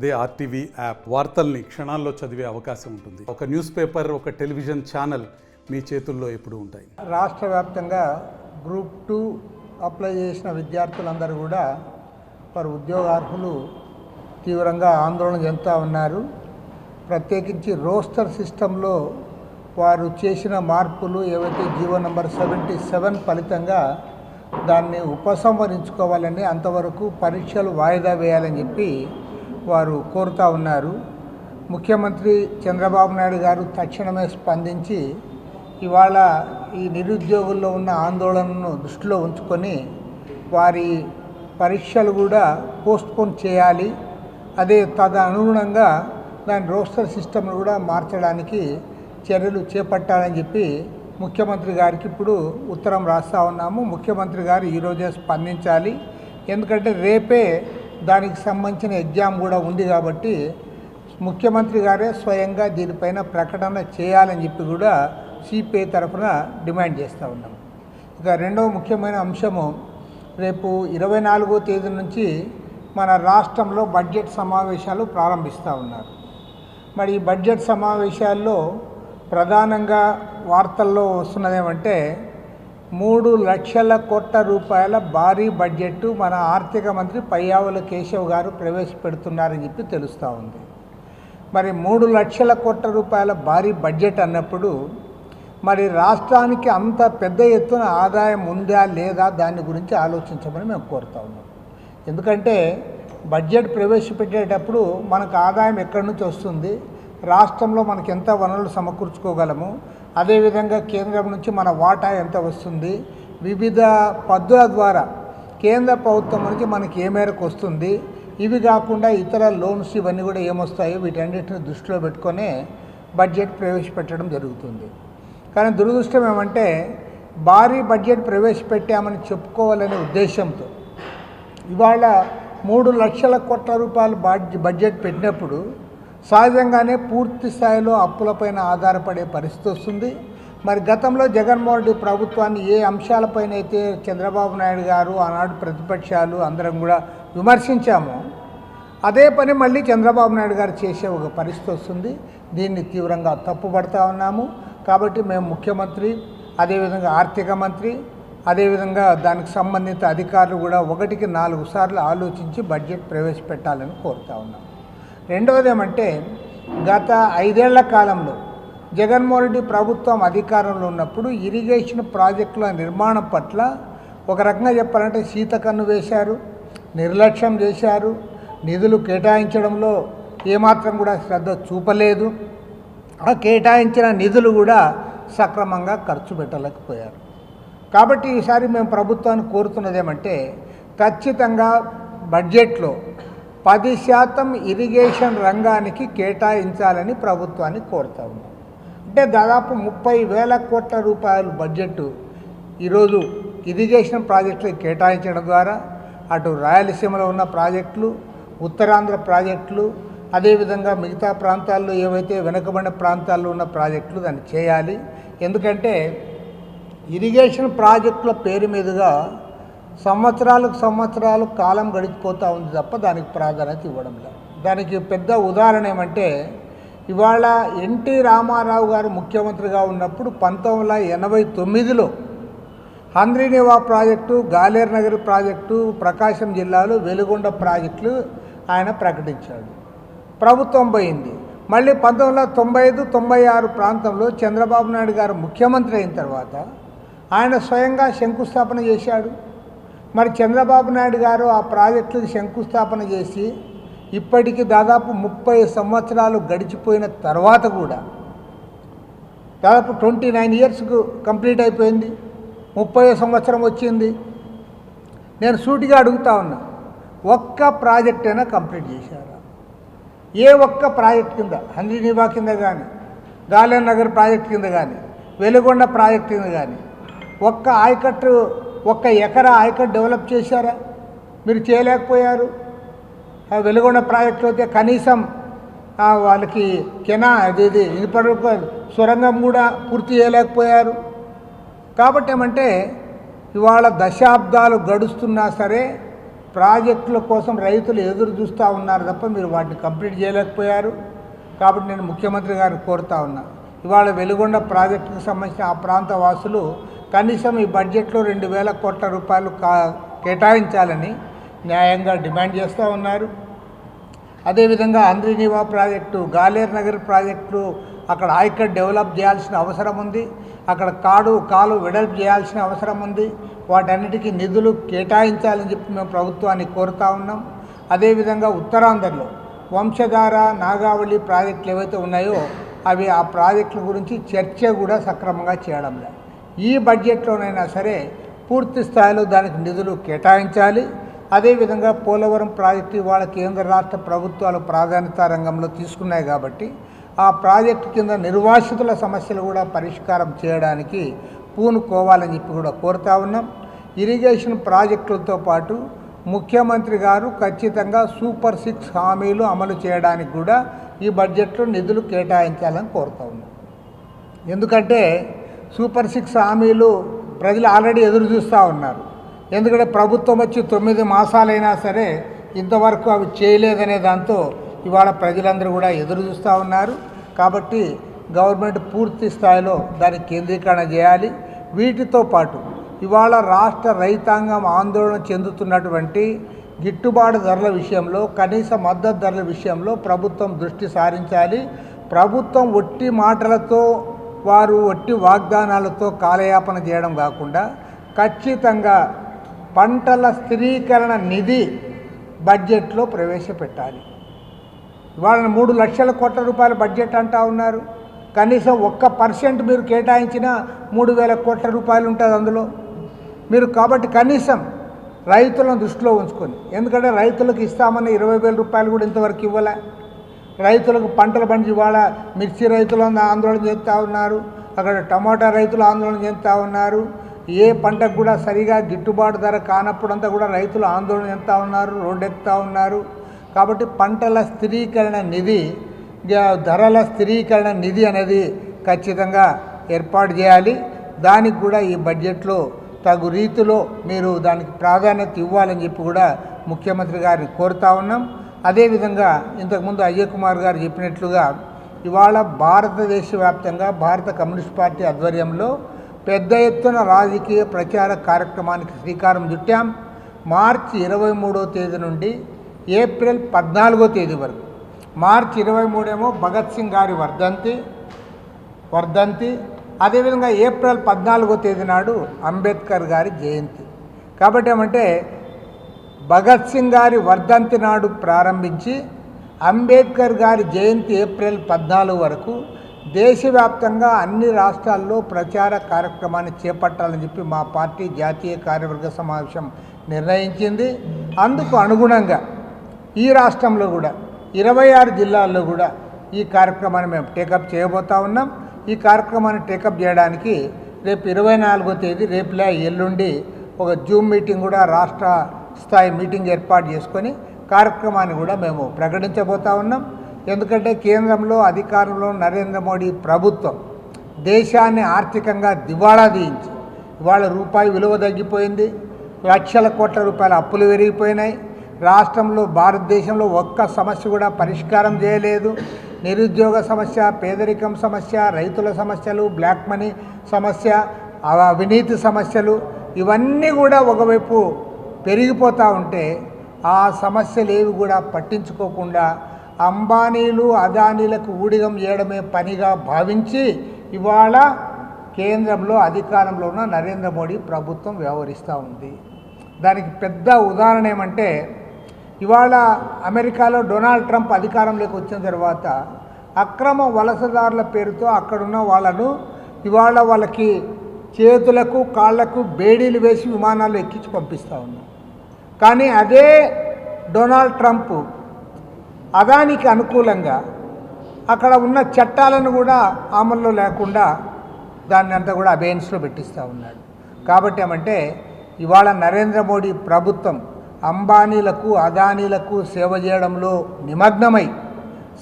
అదే RTV app వార్తల్ని క్షణాల్లో చదివే అవకాశం ఉంటుంది. ఒక న్యూస్ పేపర్, ఒక టెలివిజన్ ఛానల్ మీ చేతుల్లో ఎప్పుడూ ఉంటాయి. రాష్ట్ర వ్యాప్తంగా గ్రూప్ 2 అప్లై చేసిన విద్యార్థులందరూ కూడా వారు ఉద్యోగార్హులు తీవ్రంగా ఆందోళన చెందుతూ ఉన్నారు. ప్రత్యేకించి రోస్టర్ సిస్టంలో వారు చేసిన మార్పులు ఏవైతే జీవో నంబర్ 77 ఫలితంగా దాన్ని ఉపసంహరించుకోవాలని, అంతవరకు పరీక్షలు వాయిదా వేయాలని చెప్పి వారు కోరుతూ ఉన్నారు. ముఖ్యమంత్రి చంద్రబాబు నాయుడు గారు తక్షణమే స్పందించి ఇవాళ ఈ నిరుద్యోగుల్లో ఉన్న ఆందోళనను దృష్టిలో ఉంచుకొని వారి పరీక్షలు కూడా పోస్ట్పోన్ చేయాలి, అదే తదనుగుణంగా దాని రోస్టర్ సిస్టమ్ను కూడా మార్చడానికి చర్యలు చేపట్టాలని చెప్పి ముఖ్యమంత్రి గారికి ఇప్పుడు ఉత్తరం రాస్తూ ఉన్నాము. ముఖ్యమంత్రి గారు ఈరోజే స్పందించాలి, ఎందుకంటే రేపే దానికి సంబంధించిన ఎగ్జామ్ కూడా ఉంది కాబట్టి ముఖ్యమంత్రి గారే స్వయంగా దీనిపైన ప్రకటన చేయాలని చెప్పి కూడా సిపిఐ తరఫున డిమాండ్ చేస్తూ ఉన్నాం. ఇక రెండవ ముఖ్యమైన అంశము, రేపు 24వ తేదీ నుంచి మన రాష్ట్రంలో బడ్జెట్ సమావేశాలు ప్రారంభిస్తూ ఉన్నారు. మరి ఈ బడ్జెట్ సమావేశాల్లో ప్రధానంగా వార్తల్లో వస్తున్నదేమంటే 3 లక్షల కోట్ల రూపాయల భారీ బడ్జెట్ మన ఆర్థిక మంత్రి పయ్యావుల కేశవ్ గారు ప్రవేశపెడుతున్నారని చెప్పి తెలుస్తూ ఉంది. మరి 3 లక్షల కోట్ల రూపాయల భారీ బడ్జెట్ అన్నప్పుడు మరి రాష్ట్రానికి అంత పెద్ద ఎత్తున ఆదాయం ఉందా లేదా దాని గురించి ఆలోచించమని మేము కోరుతా ఉన్నాం. ఎందుకంటే బడ్జెట్ ప్రవేశపెట్టేటప్పుడు మనకు ఆదాయం ఎక్కడి నుంచి వస్తుంది, రాష్ట్రంలో మనకి ఎంత వనరులు సమకూర్చుకోగలము, అదేవిధంగా కేంద్రం నుంచి మన వాటా ఎంత వస్తుంది, వివిధ పద్ధతుల ద్వారా కేంద్ర ప్రభుత్వం నుంచి మనకి ఏ మేరకు వస్తుంది, ఇవి కాకుండా ఇతర లోన్స్ ఇవన్నీ కూడా ఏమొస్తాయో వీటన్నిటిని దృష్టిలో పెట్టుకొనే బడ్జెట్ ప్రవేశపెట్టడం జరుగుతుంది. కానీ దురదృష్టం ఏమంటే భారీ బడ్జెట్ ప్రవేశపెట్టామని చెప్పుకోవాలనే ఉద్దేశంతో ఇవాళ 3 లక్షల కోట్ల రూపాయల బడ్జెట్ పెట్టినప్పుడు సహజంగానే పూర్తి స్థాయిలో అప్పులపైన ఆధారపడే పరిస్థితి వస్తుంది. మరి గతంలో జగన్మోహన్ రెడ్డి ప్రభుత్వాన్ని ఏ అంశాలపైన అయితే చంద్రబాబు నాయుడు గారు ఆనాడు ప్రతిపక్షాలు అందరం కూడా విమర్శించామో అదే పని మళ్ళీ చంద్రబాబు నాయుడు గారు చేసే ఒక పరిస్థితి వస్తుంది. దీన్ని తీవ్రంగా తప్పుపడతా ఉన్నాము. కాబట్టి మేము ముఖ్యమంత్రి, అదేవిధంగా ఆర్థిక మంత్రి, అదేవిధంగా దానికి సంబంధిత అధికారులు కూడా 1కి 4 సార్లు ఆలోచించి బడ్జెట్ ప్రవేశపెట్టాలని కోరుతా ఉన్నాం. రెండవది ఏమంటే గత 5 ఏళ్ల కాలంలో జగన్మోహన్ రెడ్డి ప్రభుత్వం అధికారంలో ఉన్నప్పుడు ఇరిగేషన్ ప్రాజెక్టుల నిర్మాణం పట్ల ఒక రకంగా చెప్పాలంటే శీతకన్ను వేశారు, నిర్లక్ష్యం చేశారు, నిధులు కేటాయించడంలో ఏమాత్రం కూడా శ్రద్ధ చూపలేదు, ఆ కేటాయించిన నిధులు కూడా సక్రమంగా ఖర్చు పెట్టలేకపోయారు. కాబట్టి ఈసారి మేము ప్రభుత్వాన్ని కోరుతున్నది ఏమంటే ఖచ్చితంగా బడ్జెట్లో 10% ఇరిగేషన్ రంగానికి కేటాయించాలని ప్రభుత్వాన్ని కోరుతా ఉన్నాం. అంటే దాదాపు 30,000 కోట్ల రూపాయల బడ్జెట్ ఈరోజు ఇరిగేషన్ ప్రాజెక్టులకు కేటాయించడం ద్వారా అటు రాయలసీమలో ఉన్న ప్రాజెక్టులు, ఉత్తరాంధ్ర ప్రాజెక్టులు, అదేవిధంగా మిగతా ప్రాంతాల్లో ఏవైతే వెనుకబడిన ప్రాంతాల్లో ఉన్న ప్రాజెక్టులు దాన్ని చేయాలి. ఎందుకంటే ఇరిగేషన్ ప్రాజెక్టుల పేరు మీదుగా సంవత్సరాలు కాలం గడిచిపోతూ ఉంది తప్ప దానికి ప్రాధాన్యత ఇవ్వడం లేదు. దానికి పెద్ద ఉదాహరణ ఏమంటే ఇవాళ ఎన్టీ రామారావు గారు ముఖ్యమంత్రిగా ఉన్నప్పుడు 1989లో హంద్రీనివా ప్రాజెక్టు, గాలేరు నగర్ ప్రాజెక్టు, ప్రకాశం జిల్లాలో వెలుగొండ ప్రాజెక్టులు ఆయన ప్రకటించాడు. ప్రభుత్వం పోయింది. మళ్ళీ 1995-96 ప్రాంతంలో చంద్రబాబు నాయుడు గారు ముఖ్యమంత్రి అయిన తర్వాత ఆయన స్వయంగా శంకుస్థాపన చేశాడు. మరి చంద్రబాబు నాయుడు గారు ఆ ప్రాజెక్టులకు శంకుస్థాపన చేసి ఇప్పటికీ దాదాపు 30 సంవత్సరాలు గడిచిపోయిన తర్వాత కూడా దాదాపు 29 ఇయర్స్కు కంప్లీట్ అయిపోయింది, 30వ సంవత్సరం వచ్చింది. నేను సూటిగా అడుగుతా ఉన్నా, ఒక్క ప్రాజెక్ట్ అయినా కంప్లీట్ చేశారా? ఏ ఒక్క ప్రాజెక్ట్ కింద, హంద్రీనివా కింద కానీ, గాలేరు నగర్ ప్రాజెక్ట్ కింద కానీ, వెలుగొండ ప్రాజెక్ట్ కింద కానీ ఒక్క ఎకరా ఆయకట్టు డెవలప్ చేశారా? మీరు చేయలేకపోయారు. వెలుగొండ ప్రాజెక్టులో అయితే కనీసం వాళ్ళకి ఇది ఇప్పటివరకు సొరంగం కూడా పూర్తి చేయలేకపోయారు. కాబట్టి ఏమంటే ఇవాళ దశాబ్దాలు గడుస్తున్నా సరే ప్రాజెక్టుల కోసం రైతులు ఎదురు చూస్తూ ఉన్నారు తప్ప మీరు వాటిని కంప్లీట్ చేయలేకపోయారు. కాబట్టి నేను ముఖ్యమంత్రి గారిని కోరుతా ఉన్నా, ఇవాళ వెలుగొండ ప్రాజెక్టుకు సంబంధించిన ఆ ప్రాంత వాసులు కనీసం ఈ బడ్జెట్లో 2,000 కోట్ల రూపాయలు కేటాయించాలని న్యాయంగా డిమాండ్ చేస్తూ ఉన్నారు. అదేవిధంగా అంద్రినీవా ప్రాజెక్టు, గాలేరు నగర్ ప్రాజెక్టు అక్కడ ఆయకట్ డెవలప్ చేయాల్సిన అవసరం ఉంది. అక్కడ కాలు వెడల్పు చేయాల్సిన అవసరం ఉంది. వాటన్నిటికీ నిధులు కేటాయించాలని చెప్పి మేము ప్రభుత్వాన్ని కోరుతా ఉన్నాం. అదేవిధంగా ఉత్తరాంధ్రలో వంశధార, నాగావళి ప్రాజెక్టులు ఏవైతే ఉన్నాయో అవి ఆ ప్రాజెక్టుల గురించి చర్చ కూడా సక్రమంగా చేయడం లేదు. ఈ బడ్జెట్లోనైనా సరే పూర్తి స్థాయిలో దానికి నిధులు కేటాయించాలి. అదేవిధంగా పోలవరం ప్రాజెక్టు ఇవాళ కేంద్ర రాష్ట్ర ప్రభుత్వాలు ప్రాధాన్యత రంగంలో తీసుకున్నాయి కాబట్టి ఆ ప్రాజెక్టు కింద నిర్వాసితుల సమస్యలు కూడా పరిష్కారం చేయడానికి పూనుకోవాలని చెప్పి కూడా కోరుతా ఉన్నాం. ఇరిగేషన్ ప్రాజెక్టులతో పాటు ముఖ్యమంత్రి గారు ఖచ్చితంగా సూపర్ 6 హామీలు అమలు చేయడానికి కూడా ఈ బడ్జెట్లో నిధులు కేటాయించాలని కోరుతా ఉన్నాం. ఎందుకంటే సూపర్ 6 హామీలు ప్రజలు ఆల్రెడీ ఎదురు చూస్తూ ఉన్నారు. ఎందుకంటే ప్రభుత్వం వచ్చి 9 మాసాలైనా సరే ఇంతవరకు అవి చేయలేదనే దాంతో ఇవాళ ప్రజలందరూ కూడా ఎదురు చూస్తూ ఉన్నారు. కాబట్టి గవర్నమెంట్ పూర్తి స్థాయిలో దాన్ని కేంద్రీకరణ చేయాలి. వీటితో పాటు ఇవాళ రాష్ట్ర రైతాంగం ఆందోళన చెందుతున్నటువంటి గిట్టుబాటు ధరల విషయంలో, కనీస మద్దతు ధరల విషయంలో ప్రభుత్వం దృష్టి సారించాలి. ప్రభుత్వం ఒట్టి మాటలతో, వారు ఒట్టి వాగ్దానాలతో కాలయాపన చేయడం కాకుండా ఖచ్చితంగా పంటల స్థిరీకరణ నిధి బడ్జెట్లో ప్రవేశపెట్టాలి. ఇవాళ 3 లక్షల కోట్ల రూపాయల బడ్జెట్ అంటా ఉన్నారు. కనీసం 1% మీరు కేటాయించిన 3,000 కోట్ల రూపాయలు ఉంటుంది అందులో మీరు. కాబట్టి కనీసం రైతులను దృష్టిలో ఉంచుకొని, ఎందుకంటే రైతులకు ఇస్తామన్న 20,000 రూపాయలు కూడా ఇంతవరకు ఇవ్వలే. రైతులకు పంటల పండి ఇవాళ మిర్చి రైతులు ఆందోళన చేస్తూ ఉన్నారు, అక్కడ టమాటా రైతులు ఆందోళన చేస్తూ ఉన్నారు. ఏ పంటకు కూడా సరిగా గిట్టుబాటు ధర కానప్పుడంతా కూడా రైతులు ఆందోళన చేస్తూ ఉన్నారు, రోడ్డెక్కుతూ ఉన్నారు. కాబట్టి పంటల స్థిరీకరణ నిధి, ధరల స్థిరీకరణ నిధి అనేది ఖచ్చితంగా ఏర్పాటు చేయాలి. దానికి కూడా ఈ బడ్జెట్లో తగు రీతిలో మీరు దానికి ప్రాధాన్యత ఇవ్వాలని చెప్పి కూడా ముఖ్యమంత్రి గారిని కోరుతా ఉన్నాం. అదేవిధంగా ఇంతకుముందు అజయ్ కుమార్ గారు చెప్పినట్లుగా ఇవాళ భారతదేశ వ్యాప్తంగా భారత కమ్యూనిస్ట్ పార్టీ ఆధ్వర్యంలో పెద్ద ఎత్తున రాజకీయ ప్రచార కార్యక్రమానికి శ్రీకారం చుట్టాం. మార్చి 23వ తేదీ నుండి ఏప్రిల్ 14వ తేదీ వరకు. మార్చి 23 ఏమో భగత్ సింగ్ గారి వర్ధంతి, అదేవిధంగా ఏప్రిల్ 14వ తేదీ నాడు అంబేద్కర్ గారి జయంతి. కాబట్టి ఏమంటే భగత్ సింగ్ గారి వర్ధంతి నాడు ప్రారంభించి అంబేద్కర్ గారి జయంతి ఏప్రిల్ 14 వరకు దేశవ్యాప్తంగా అన్ని రాష్ట్రాల్లో ప్రచార కార్యక్రమాన్ని చేపట్టాలని చెప్పి మా పార్టీ జాతీయ కార్యవర్గ సమావేశం నిర్ణయించింది. అందుకు అనుగుణంగా ఈ రాష్ట్రంలో కూడా 26 జిల్లాల్లో కూడా ఈ కార్యక్రమాన్ని మేము టేకప్ చేయబోతా ఉన్నాం. ఈ కార్యక్రమాన్ని టేకప్ చేయడానికి రేపు 24వ తేదీ రేపులా ఎల్లుండి ఒక జూమ్ మీటింగ్ కూడా రాష్ట్ర స్థాయి మీటింగ్ ఏర్పాటు చేసుకొని కార్యక్రమాన్ని కూడా మేము ప్రకటించబోతా ఉన్నాం. ఎందుకంటే కేంద్రంలో అధికారంలో నరేంద్ర మోడీ ప్రభుత్వం దేశాన్ని ఆర్థికంగా దివాళా తీయించి ఇవాళ రూపాయి విలువ తగ్గిపోయింది, లక్షల కోట్ల రూపాయల అప్పులు పెరిగిపోయినాయి. రాష్ట్రంలో భారతదేశంలో ఒక్క సమస్య కూడా పరిష్కారం చేయలేదు. నిరుద్యోగ సమస్య, పేదరికం సమస్య, రైతుల సమస్యలు, బ్లాక్ మనీ సమస్య, అవినీతి సమస్యలు ఇవన్నీ కూడా ఒకవైపు పెరిగిపోతూ ఉంటే ఆ సమస్యలు ఏవి కూడా పట్టించుకోకుండా అంబానీలు అదానీలకు ఊడిగం చేయడమే పనిగా భావించి ఇవాళ కేంద్రంలో అధికారంలో ఉన్న నరేంద్ర మోడీ ప్రభుత్వం వ్యవహరిస్తూ ఉంది. దానికి పెద్ద ఉదాహరణ ఏమంటే ఇవాళ అమెరికాలో డొనాల్డ్ ట్రంప్ అధికారంలోకి వచ్చిన తర్వాత అక్రమ వలసదారుల పేరుతో అక్కడున్న వాళ్ళను ఇవాళ వాళ్ళకి చేతులకు కాళ్లకు బేడీలు వేసి విమానాలు ఎక్కించి పంపిస్తూ ఉన్నాం. కానీ అదే డొనాల్డ్ ట్రంప్ అదానికి అనుకూలంగా అక్కడ ఉన్న చట్టాలను కూడా అమల్లో లేకుండా దాన్ని అంతా కూడా అబేన్స్లో పెట్టిస్తూ ఉన్నాడు. కాబట్టి ఏమంటే ఇవాళ నరేంద్ర మోడీ ప్రభుత్వం అంబానీలకు అదానీలకు సేవ చేయడంలో నిమగ్నమై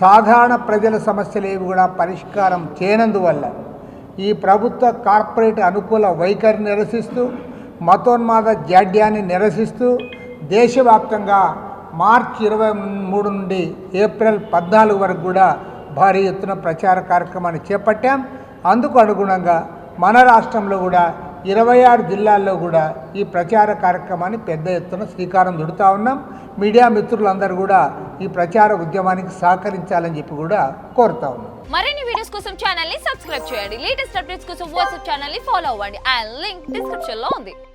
సాధారణ ప్రజల సమస్యలు ఏవి కూడా పరిష్కారం చేయనందువల్ల ఈ ప్రభుత్వ కార్పొరేట్ అనుకూల వైఖరి నిరసిస్తూ, మతోన్మాద జాడ్యాన్ని నిరసిస్తూ దేశవ్యాప్తంగా మార్చి 23 నుండి ఏప్రిల్ 14 వరకు కూడా భారీ ఎత్తున ప్రచార కార్యక్రమాన్ని చేపట్టాం. అందుకు అనుగుణంగా మన రాష్ట్రంలో కూడా 26 జిల్లాల్లో కూడా ఈ ప్రచార కార్యక్రమాన్ని పెద్ద ఎత్తున శ్రీకారం చుడుతూ ఉన్నాం. మీడియా మిత్రులందరూ కూడా ఈ ప్రచార ఉద్యమానికి సహకరించాలని చెప్పి కూడా కోరుతా ఉన్నాం. మరిన్ని వీడియోస్ కోసం ఛానల్ ని సబ్స్క్రైబ్ చేయండి. లేటెస్ట్ అప్డేట్స్ కోసం వాట్సాప్ ఛానల్ ని ఫాలో అవ్వండి. ఆ లింక్ డిస్క్రిప్షన్ లో ఉంది.